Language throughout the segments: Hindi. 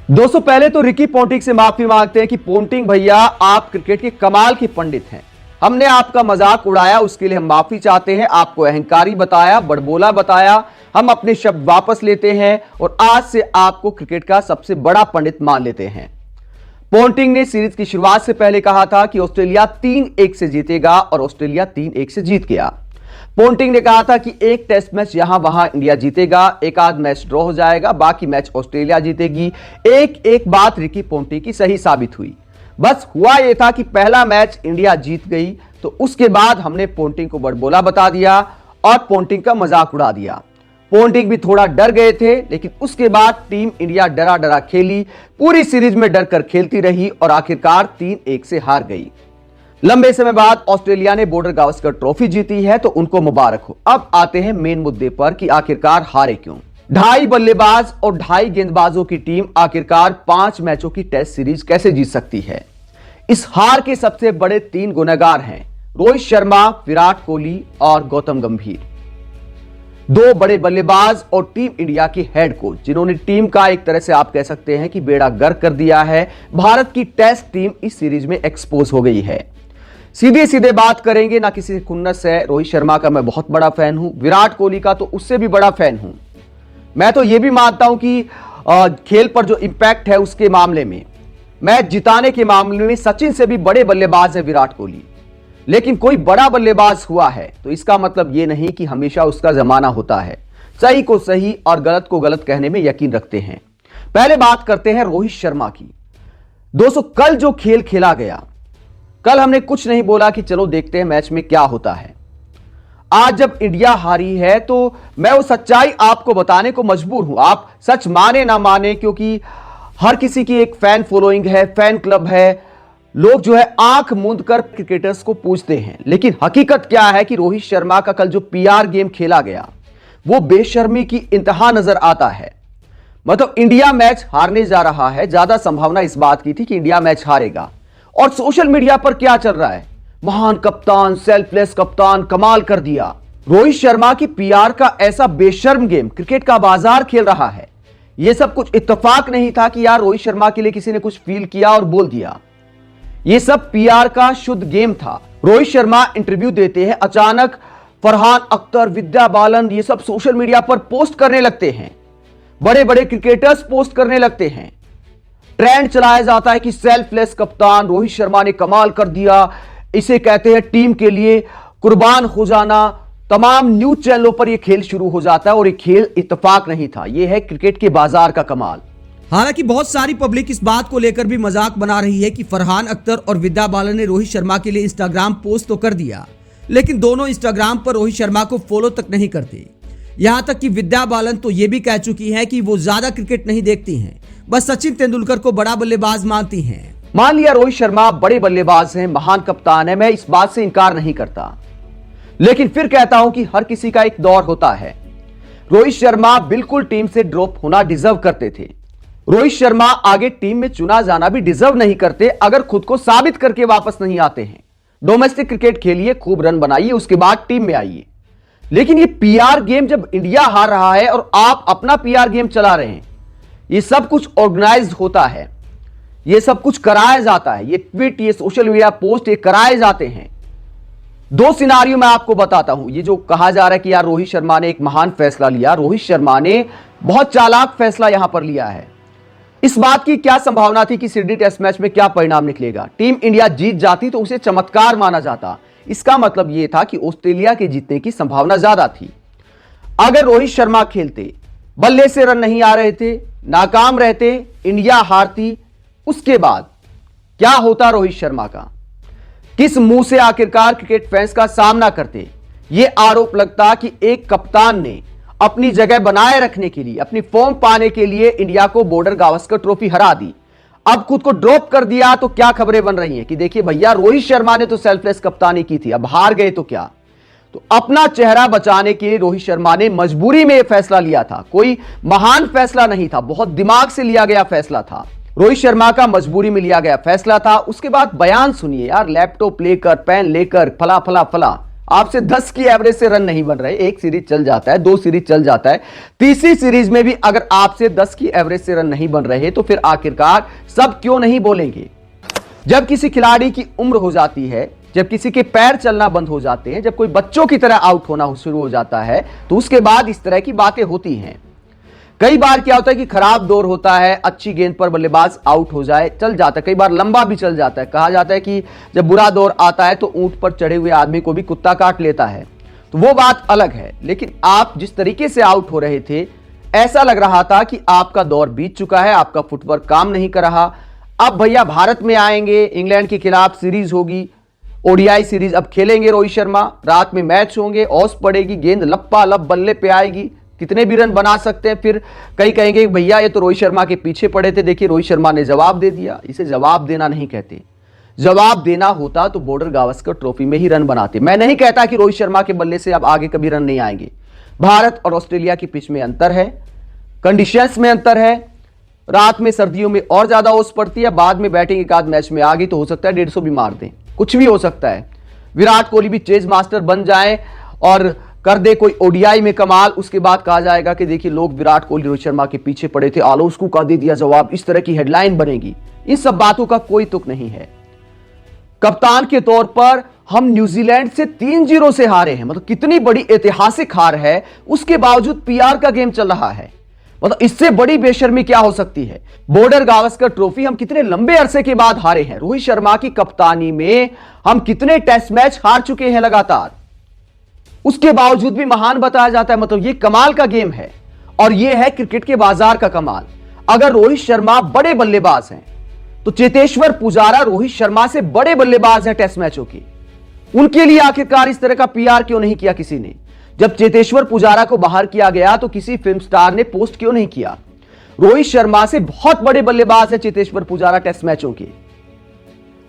दोस्तों पहले तो रिकी पोंटिंग से माफी मांगते हैं कि पोंटिंग भैया आप क्रिकेट के कमाल के पंडित हैं। हमने आपका मजाक उड़ाया, उसके लिए हम माफी चाहते हैं। आपको अहंकारी बताया, बड़बोला बताया। हम अपने शब्द वापस लेते हैं और आज से आपको क्रिकेट का सबसे बड़ा पंडित मान लेते हैं। पोंटिंग ने सीरीज की शुरुआत से पहले कहा था कि ऑस्ट्रेलिया 3-1 से जीतेगा और ऑस्ट्रेलिया 3-1 से जीत गया। पोंटिंग ने कहा था कि एक टेस्ट मैच यहां वहां इंडिया जीतेगा, एक आध मैच ड्रॉ हो जाएगा, बाकी मैच ऑस्ट्रेलिया जीतेगी। एक बात रिकी पोंटिंग की सही साबित हुई। बस हुआ यह था कि पहला मैच इंडिया जीत गई तो उसके बाद हमने पोंटिंग को बड़बोला बता दिया और पोंटिंग का मजाक उड़ा दिया। पोंटिंग भी थोड़ा डर गए थे, लेकिन उसके बाद टीम इंडिया डरा डरा खेली, पूरी सीरीज में डर कर खेलती रही और आखिरकार 3-1 से हार गई। लंबे समय बाद ऑस्ट्रेलिया ने बॉर्डर गावस्कर ट्रॉफी जीती है तो उनको मुबारक हो। अब आते हैं मेन मुद्दे पर कि आखिरकार हारे क्यों। 2.5 बल्लेबाज और 2.5 गेंदबाजों की टीम आखिरकार 5 मैचों की टेस्ट सीरीज कैसे जीत सकती है? इस हार के सबसे बड़े 3 गुनहगार हैं रोहित शर्मा, विराट कोहली और गौतम गंभीर। 2 बड़े बल्लेबाज और टीम इंडिया के हेड कोच, जिन्होंने टीम का एक तरह से आप कह सकते हैं कि बेड़ा गर्क कर दिया है। भारत की टेस्ट टीम इस सीरीज में एक्सपोज हो गई है। सीधे सीधे बात करेंगे, ना किसी खुन्नस है। रोहित शर्मा का मैं बहुत बड़ा फैन हूं, विराट कोहली का तो उससे भी बड़ा फैन हूं। मैं तो यह भी मानता हूं कि खेल पर जो इंपैक्ट है उसके मामले में, मैच जिताने के मामले में सचिन से भी बड़े बल्लेबाज है विराट कोहली। लेकिन कोई बड़ा बल्लेबाज हुआ है तो इसका मतलब यह नहीं कि हमेशा उसका जमाना होता है। सही को सही और गलत को गलत कहने में यकीन रखते हैं। पहले बात करते हैं रोहित शर्मा की। दोस्तों कल जो खेल खेला गया, कल हमने कुछ नहीं बोला कि चलो देखते हैं मैच में क्या होता है। आज जब इंडिया हारी है तो मैं वो सच्चाई आपको बताने को मजबूर हूं। आप सच माने ना माने, क्योंकि हर किसी की एक फैन फॉलोइंग है, फैन क्लब है। लोग जो है आंख मूंद कर क्रिकेटर्स को पूछते हैं, लेकिन हकीकत क्या है कि रोहित शर्मा का कल जो पीआर गेम खेला गया वो बेशर्मी की इंतहा नजर आता है। मतलब इंडिया मैच हारने जा रहा है, ज्यादा संभावना इस बात की थी कि इंडिया मैच हारेगा। और सोशल मीडिया पर क्या चल रहा है, महान कप्तान, सेल्फलेस कप्तान, कमाल कर दिया। रोहित शर्मा की पीआर का ऐसा बेशर्म गेम क्रिकेट का बाजार खेल रहा है। यह सब कुछ इत्तेफाक नहीं था कि यार रोहित शर्मा के लिए किसी ने कुछ फील किया और बोल दिया। यह सब पीआर का शुद्ध गेम था। रोहित शर्मा इंटरव्यू देते हैं, अचानक फरहान अख्तर, विद्या बालन ये सब सोशल मीडिया पर पोस्ट करने लगते हैं। बड़े बड़े क्रिकेटर्स पोस्ट करने लगते हैं। ट्रेंड चलाया जाता है कि सेल्फलेस कप्तान, रोहित शर्मा ने कमाल कर दिया। इसे कहते हैं टीम के लिए कुर्बान हो जाना। तमाम न्यूज चैनलों पर यह खेल शुरू हो जाता है और यह खेल इत्तेफाक नहीं था। यह है क्रिकेट के बाजार का कमाल। हालांकि बहुत सारी पब्लिक इस बात को लेकर भी मजाक बना रही है कि फरहान अख्तर और विद्या बालन ने रोहित शर्मा के लिए इंस्टाग्राम पोस्ट तो कर दिया, लेकिन दोनों इंस्टाग्राम पर रोहित शर्मा को फॉलो तक नहीं करते। यहां तक कि विद्या बालन तो यह भी कह चुकी हैं कि वो ज्यादा क्रिकेट नहीं देखती हैं, बस सचिन तेंदुलकर को बड़ा बल्लेबाज मानती हैं। मान लिया रोहित शर्मा बड़े बल्लेबाज हैं, महान कप्तान है, मैं इस बात से इंकार नहीं करता, लेकिन फिर कहता हूं कि हर किसी का एक दौर होता है। रोहित शर्मा बिल्कुल टीम से ड्रॉप होना डिजर्व करते थे। रोहित शर्मा आगे टीम में चुना जाना भी डिजर्व नहीं करते अगर खुद को साबित करके वापस नहीं आते हैं। डोमेस्टिक क्रिकेट खेलिए, खूब रन बनाइए, उसके बाद टीम में आइए। लेकिन ये पीआर गेम जब इंडिया हार रहा है और आप अपना पीआर गेम चला रहे हैं, ये सब कुछ ऑर्गेनाइज्ड होता है, ये सब कुछ कराया जाता है। ये ट्वीट, ये सोशल मीडिया पोस्ट, ये कराए जाते हैं। 2 सिनारियो मैं आपको बताता हूं। ये जो कहा जा रहा है कि यार रोहित शर्मा ने एक महान फैसला लिया, रोहित शर्मा ने बहुत चालाक फैसला यहां पर लिया है। इस बात की क्या संभावना थी कि सिडनी टेस्ट मैच में क्या परिणाम निकलेगा? टीम इंडिया जीत जाती तो उसे चमत्कार माना जाता। इसका मतलब यह था कि ऑस्ट्रेलिया के जीतने की संभावना ज्यादा थी। अगर रोहित शर्मा खेलते, बल्ले से रन नहीं आ रहे थे, नाकाम रहते, इंडिया हारती, उसके बाद क्या होता रोहित शर्मा का? किस मुंह से आखिरकार क्रिकेट फैंस का सामना करते? यह आरोप लगता कि एक कप्तान ने अपनी जगह बनाए रखने के लिए, अपनी फॉर्म पाने के लिए इंडिया को बॉर्डर गावस्कर ट्रॉफी हरा दी, अब खुद को ड्रॉप कर दिया। तो क्या खबरें बन रही हैं कि देखिए भैया रोहित शर्मा ने तो सेल्फलेस कप्तानी की थी, अब हार गए तो क्या? तो अपना चेहरा बचाने के लिए रोहित शर्मा ने मजबूरी में यह फैसला लिया था। कोई महान फैसला नहीं था, बहुत दिमाग से लिया गया फैसला था। रोहित शर्मा का मजबूरी में लिया गया फैसला था। उसके बाद बयान सुनिए यार, लैपटॉप लेकर, पेन लेकर, फला फला फला। आपसे 10 की एवरेज से रन नहीं बन रहे, एक सीरीज चल जाता है, 2 सीरीज चल जाता है, तीसरी सीरीज में भी अगर आपसे 10 की एवरेज से रन नहीं बन रहे तो फिर आखिरकार सब क्यों नहीं बोलेंगे। जब किसी खिलाड़ी की उम्र हो जाती है, जब किसी के पैर चलना बंद हो जाते हैं, जब कोई बच्चों की तरह आउट होना शुरू हो जाता है, तो उसके बाद इस तरह की बातें होती हैं। कई बार क्या होता है कि खराब दौर होता है, अच्छी गेंद पर बल्लेबाज आउट हो जाए, चल जाता है, कई बार लंबा भी चल जाता है। कहा जाता है कि जब बुरा दौर आता है तो ऊंट पर चढ़े हुए आदमी को भी कुत्ता काट लेता है, तो वो बात अलग है। लेकिन आप जिस तरीके से आउट हो रहे थे, ऐसा लग रहा था कि आपका दौर बीत चुका है, आपका फुटवर्क काम नहीं कर रहा। अब भैया भारत में आएंगे, इंग्लैंड के खिलाफ सीरीज होगी, ओडीआई सीरीज अब खेलेंगे रोहित शर्मा, रात में मैच होंगे, औस पड़ेगी, गेंद लप्पा लप बल्ले पे आएगी, कितने भी रन बना सकते हैं। फिर कई कहेंगे भैया ये तो रोहित शर्मा के पीछे पड़े थे, देखिए रोहित शर्मा ने जवाब दे दिया। इसे जवाब देना नहीं कहते, जवाब देना होता तो बॉर्डर गावस्कर ट्रॉफी में ही रन बनाते। मैं नहीं कहता कि रोहित शर्मा के बल्ले से अब आगे कभी रन नहीं आएंगे। भारत और ऑस्ट्रेलिया की पिच में अंतर है, कंडीशंस में अंतर है, रात में सर्दियों में और ज्यादा ओस पड़ती है, बाद में बैटिंग एक आध मैच में आ गई तो हो सकता है 150 भी मार दें, कुछ भी हो सकता है। विराट कोहली भी चेज मास्टर बन जाए और कर दे कोई ओडीआई में कमाल, उसके बाद कहा जाएगा कि देखिए लोग विराट कोहली रोहित शर्मा के पीछे पड़े थे, आलो उसको का दे दिया जवाब, इस तरह की हेडलाइन बनेगी। इन सब बातों का कोई तुक नहीं है। कप्तान के तौर पर हम न्यूजीलैंड से 3-0 से हारे हैं, मतलब कितनी बड़ी ऐतिहासिक हार है, उसके बावजूद पीआर का गेम चल रहा है। मतलब इससे बड़ी बेशर्मी क्या हो सकती है। बॉर्डर गावस्कर ट्रॉफी हम कितने लंबे अरसे के बाद हारे हैं। रोहित शर्मा की कप्तानी में हम कितने टेस्ट मैच हार चुके हैं लगातार, उसके बावजूद भी महान बताया जाता है। मतलब ये कमाल का गेम है और ये है क्रिकेट के बाजार का कमाल। अगर रोहित शर्मा बड़े बल्लेबाज हैं तो चेतेश्वर पुजारा रोहित शर्मा से बड़े बल्लेबाज हैं टेस्ट मैचों की। उनके लिए आखिरकार इस तरह का पीआर क्यों नहीं किया किसी ने। जब चेतेश्वर पुजारा को बाहर किया गया तो किसी फिल्म स्टार ने पोस्ट क्यों नहीं किया। रोहित शर्मा से बहुत बड़े बल्लेबाज है चेतेश्वर पुजारा टेस्ट मैचों के,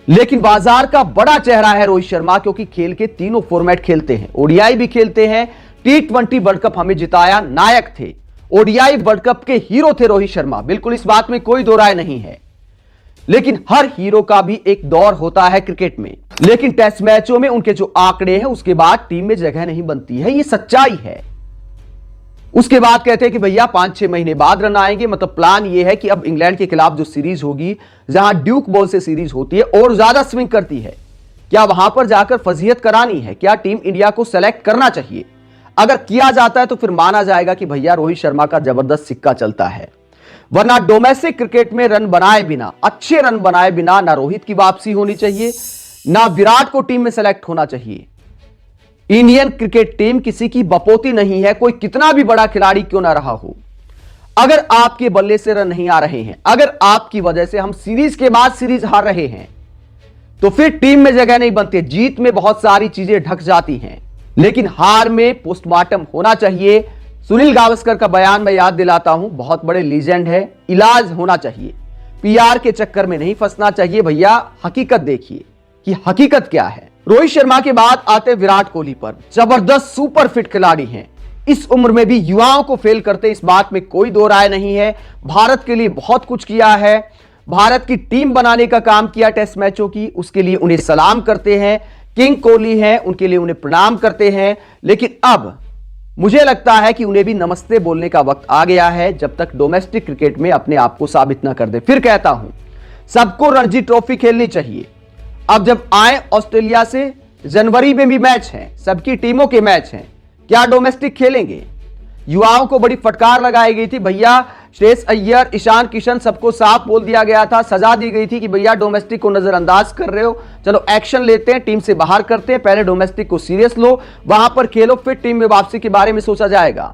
लेकिन बाजार का बड़ा चेहरा है रोहित शर्मा, क्योंकि खेल के तीनों फॉर्मेट खेलते हैं, ओडीआई भी खेलते हैं, T20 वर्ल्ड कप हमें जिताया, नायक थे, ओडीआई वर्ल्ड कप के हीरो थे रोहित शर्मा, बिल्कुल इस बात में कोई दो राय नहीं है। लेकिन हर हीरो का भी एक दौर होता है क्रिकेट में, लेकिन टेस्ट मैचों में उनके जो आंकड़े हैं उसके बाद टीम में जगह नहीं बनती है, ये सच्चाई है। उसके बाद कहते हैं कि भैया 5-6 महीने बाद रन आएंगे। मतलब प्लान ये है कि अब इंग्लैंड के खिलाफ जो सीरीज होगी, जहां ड्यूक बॉल से सीरीज होती है और ज्यादा स्विंग करती है, क्या वहां पर जाकर फजीहत करानी है, क्या टीम इंडिया को सेलेक्ट करना चाहिए। अगर किया जाता है तो फिर माना जाएगा कि भैया रोहित शर्मा का जबरदस्त सिक्का चलता है। वरना डोमेस्टिक क्रिकेट में रन बनाए बिना, अच्छे रन बनाए बिना ना रोहित की वापसी होनी चाहिए, ना विराट को टीम में सेलेक्ट होना चाहिए। इंडियन क्रिकेट टीम किसी की बपोती नहीं है, कोई कितना भी बड़ा खिलाड़ी क्यों ना रहा हो। अगर आपके बल्ले से रन नहीं आ रहे हैं, अगर आपकी वजह से हम सीरीज के बाद सीरीज हार रहे हैं, तो फिर टीम में जगह नहीं बनती। जीत में बहुत सारी चीजें ढक जाती हैं, लेकिन हार में पोस्टमार्टम होना चाहिए। सुनील गावस्कर का बयान मैं याद दिलाता हूं, बहुत बड़े लीजेंड है, इलाज होना चाहिए, पीआर के चक्कर में नहीं फंसना चाहिए। भैया हकीकत देखिए कि हकीकत क्या है। रोहित शर्मा के बाद आते विराट कोहली पर, जबरदस्त सुपर फिट खिलाड़ी हैं, इस उम्र में भी युवाओं को फेल करते, इस बात में कोई दो राय नहीं है। भारत के लिए बहुत कुछ किया है, भारत की टीम बनाने का काम किया टेस्ट मैचों की, उसके लिए उन्हें सलाम करते हैं। किंग कोहली हैं, उनके लिए उन्हें प्रणाम करते हैं। लेकिन अब मुझे लगता है कि उन्हें भी नमस्ते बोलने का वक्त आ गया है, जब तक डोमेस्टिक क्रिकेट में अपने आप को साबित ना कर दे। फिर कहता हूं, सबको रणजी ट्रॉफी खेलनी चाहिए। अब जब आए ऑस्ट्रेलिया से, जनवरी में भी मैच है, सबकी टीमों के मैच हैं, क्या डोमेस्टिक खेलेंगे। युवाओं को बड़ी फटकार लगाई गई थी, भैया श्रेयस अय्यर, ईशान किशन, सबको साफ बोल दिया गया था, सजा दी गई थी कि भैया डोमेस्टिक को नजरअंदाज कर रहे हो, चलो एक्शन लेते हैं, टीम से बाहर करते हैं, पहले डोमेस्टिक को सीरियस लो, वहां पर खेलो, फिर टीम में वापसी के बारे में सोचा जाएगा।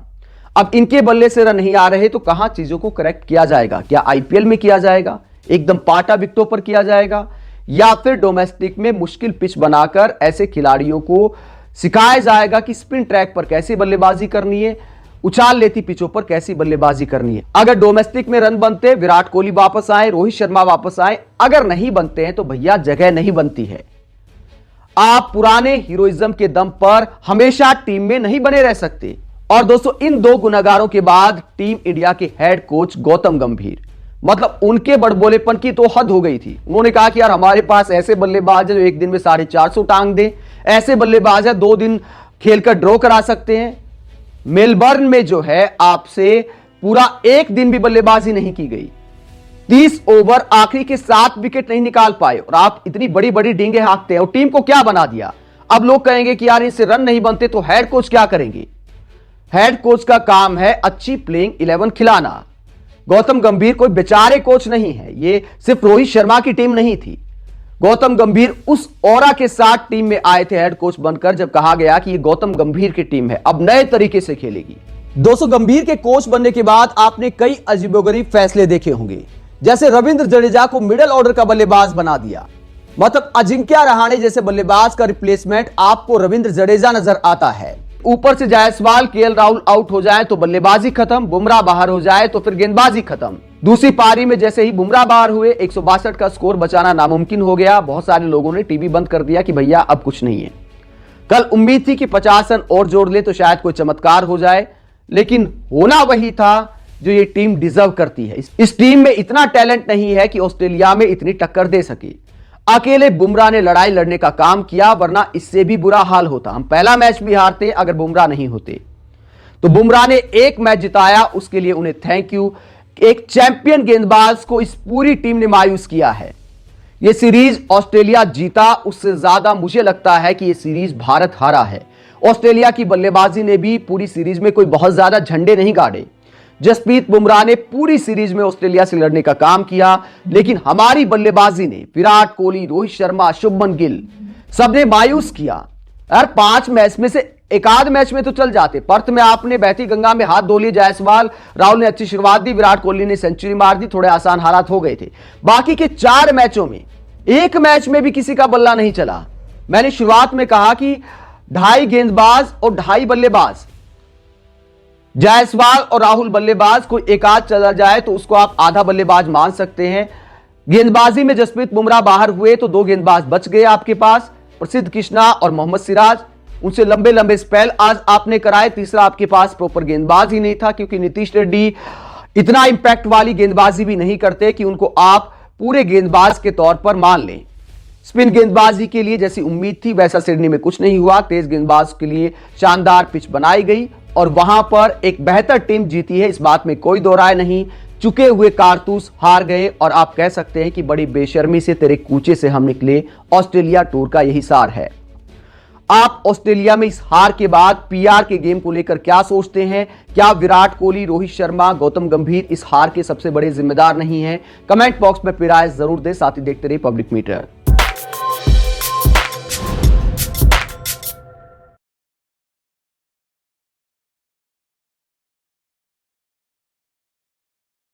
अब इनके बल्ले से रन नहीं आ रहे तो कहां चीजों को करेक्ट किया जाएगा। क्या आईपीएल में किया जाएगा, एकदम पाटा विकेटों पर किया जाएगा, या फिर डोमेस्टिक में मुश्किल पिच बनाकर ऐसे खिलाड़ियों को सिखाया जाएगा कि स्पिन ट्रैक पर कैसे बल्लेबाजी करनी है, उछाल लेती पिचों पर कैसी बल्लेबाजी करनी है। अगर डोमेस्टिक में रन बनते, विराट कोहली वापस आए, रोहित शर्मा वापस आए, अगर नहीं बनते हैं तो भैया जगह नहीं बनती है। आप पुराने हीरोइज्म के दम पर हमेशा टीम में नहीं बने रह सकते। और दोस्तों, इन दो गुनाहगारों के बाद टीम इंडिया के हेड कोच गौतम गंभीर, मतलब उनके बड़बोलेपन की तो हद हो गई थी। उन्होंने कहा कि यार हमारे पास ऐसे बल्लेबाज हैं जो एक दिन में 450 टांग दें, ऐसे बल्लेबाज है 2 दिन खेलकर ड्रॉ करा सकते हैं। मेलबर्न में जो है आपसे पूरा 1 दिन भी बल्लेबाजी नहीं की गई, 30 ओवर आखिरी के 7 विकेट नहीं निकाल पाए और आप इतनी बड़ी बड़ी डींगे हाँकते हैं और टीम को क्या बना दिया। अब लोग कहेंगे कि यार इससे रन नहीं बनते तो हेड कोच क्या करेंगे। हेड कोच का काम है अच्छी प्लेइंग 11 खिलाना। गौतम गंभीर कोई बेचारे कोच नहीं है, ये सिर्फ रोहित शर्मा की टीम नहीं थी। गौतम गंभीर उस ऑरा के साथ टीम में आए थे हेड कोच बनकर, जब कहा गया कि ये गौतम गंभीर की टीम है, अब नए तरीके से खेलेगी। दोस्तों, गंभीर के कोच बनने के बाद आपने कई अजीबोगरीब फैसले देखे होंगे, जैसे रविंद्र जडेजा को मिडिल ऑर्डर का बल्लेबाज बना दिया। मतलब अजिंक्य रहाणे जैसे बल्लेबाज का रिप्लेसमेंट आपको रविंद्र जडेजा नजर आता है। ऊपर से जायसवाल, केएल राहुल आउट हो जाए तो बल्लेबाजी खत्म, बुमराह बाहर हो जाए तो फिर गेंदबाजी खत्म। दूसरी पारी में जैसे ही बुमराह बाहर हुए 162 का स्कोर बचाना नामुमकिन हो गया। बहुत सारे लोगों ने टीवी बंद कर दिया कि भैया अब कुछ नहीं है। कल उम्मीद थी कि 50 रन और जोड़ ले तो शायद कोई चमत्कार हो जाए, लेकिन होना वही था जो ये टीम डिजर्व करती है। इस टीम में इतना टैलेंट नहीं है कि ऑस्ट्रेलिया में इतनी टक्कर दे सके। अकेले बुमराह ने लड़ाई लड़ने का काम किया, वरना इससे भी बुरा हाल होता। हम पहला मैच भी हारते अगर बुमराह नहीं होते। तो बुमराह ने एक मैच जिताया, उसके लिए उन्हें थैंक यू। एक चैंपियन गेंदबाज को इस पूरी टीम ने मायूस किया है। यह सीरीज ऑस्ट्रेलिया जीता, उससे ज्यादा मुझे लगता है कि यह सीरीज भारत हारा है। ऑस्ट्रेलिया की बल्लेबाजी ने भी पूरी सीरीज में कोई बहुत ज्यादा झंडे नहीं गाड़े। जसप्रीत बुमराह ने पूरी सीरीज में ऑस्ट्रेलिया से लड़ने का काम किया, लेकिन हमारी बल्लेबाजी ने विराट कोहली, रोहित शर्मा, शुभमन गिल सबने मायूस किया। यार 5 मैच में से एक आध मैच में तो चल जाते। पर्थ में आपने बहती गंगा में हाथ धो लिए। जायसवाल, राहुल ने अच्छी शुरुआत दी, विराट कोहली ने सेंचुरी मार दी, थोड़े आसान हालात हो गए थे। बाकी के 4 मैचों में एक मैच में भी किसी का बल्ला नहीं चला। मैंने शुरुआत में कहा कि 2.5 गेंदबाज और 2.5 बल्लेबाज, जायसवाल और राहुल बल्लेबाज, कोई एक आध चला जाए तो उसको आप आधा बल्लेबाज मान सकते हैं। गेंदबाजी में जसप्रीत बुमराह बाहर हुए तो 2 गेंदबाज बच गए आपके पास, प्रसिद्ध कृष्णा और मोहम्मद सिराज। उनसे लंबे लंबे स्पेल आज आपने कराए। तीसरा आपके पास प्रॉपर गेंदबाज ही नहीं था, क्योंकि नीतीश रेड्डी इतना इंपैक्ट वाली गेंदबाजी भी नहीं करते कि उनको आप पूरे गेंदबाज के तौर पर मान लें। स्पिन गेंदबाजी के लिए जैसी उम्मीद थी वैसा सिडनी में कुछ नहीं हुआ। तेज गेंदबाज के लिए शानदार पिच बनाई गई और वहां पर एक बेहतर टीम जीती है, इस बात में कोई दो राय नहीं। चुके हुए कारतूस हार गए और आप कह सकते हैं कि बड़ी बेशर्मी से तेरे कूचे से हम निकले। ऑस्ट्रेलिया टूर का यही सार है। आप ऑस्ट्रेलिया में इस हार के बाद पीआर के गेम को लेकर क्या सोचते हैं? क्या विराट कोहली, रोहित शर्मा, गौतम गंभीर इस हार के सबसे बड़े जिम्मेदार नहीं हैं? कमेंट बॉक्स में अपनी राय जरूर दें। साथ ही देखते रहिए पब्लिक मीटर।